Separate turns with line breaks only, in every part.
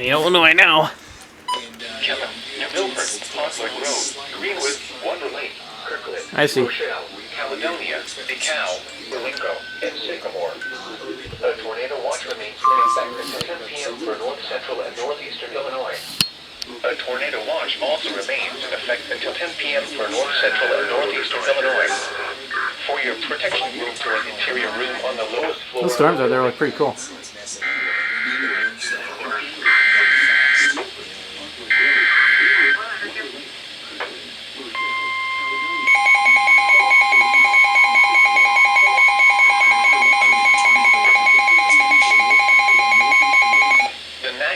Illinois now.
Kevin, New Milford, Hawthorne Road, Greenwood, Wonder Lake, Kirkland,
I see.
Rochelle, Caledonia, DeKalb, Berlingo, and Sycamore. A tornado watch remains in effect until 10 p.m. for north central and northeastern Illinois. A tornado watch also remains in effect until 10 p.m. for north central and northeastern Illinois. For your protection, move to an interior room on the lowest floor.
Those storms out there look pretty cool.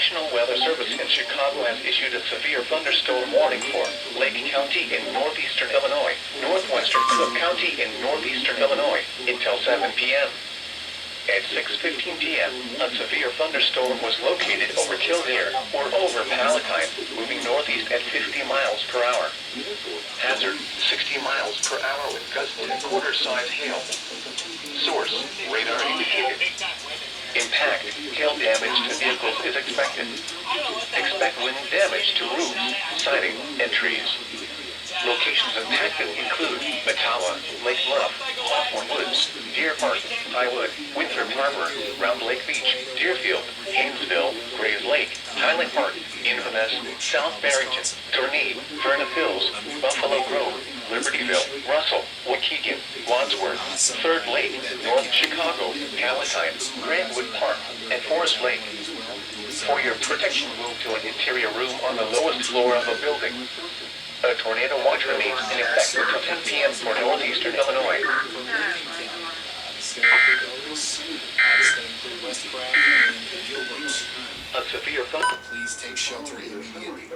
National Weather Service in Chicago has issued a severe thunderstorm warning for Lake County in northeastern Illinois, northwestern Cook County in northeastern Illinois until 7 p.m. At 6:15 p.m., a severe thunderstorm was located over Killdeer or over Palatine, moving northeast at 50 miles per hour. Hazard, 60 miles per hour with gusts to quarter-size hail. Source, radar indicated. Impact, hail damage to vehicles is expected. Expect wind damage to roofs, siding, and trees. Locations impacted include Matawa, Lake Bluff, Hawthorne Woods, Deer Park, Highwood, Winthrop Harbor, Round Lake Beach, Deerfield, Haynesville, Grays Lake, Highland Park, Inverness, South Barrington, Tournee, Vernon Hills, Buffalo Grove, Libertyville, Russell, Waukegan, Wadsworth, Third Lake, North Chicago, Palatine, Grandwood Park, and Forest Lake. For your protection, move to an interior room on the lowest floor of a building. A tornado watch remains in effect until 10 p.m. for northeastern Illinois. A severe thunderstorm.
Please take shelter immediately.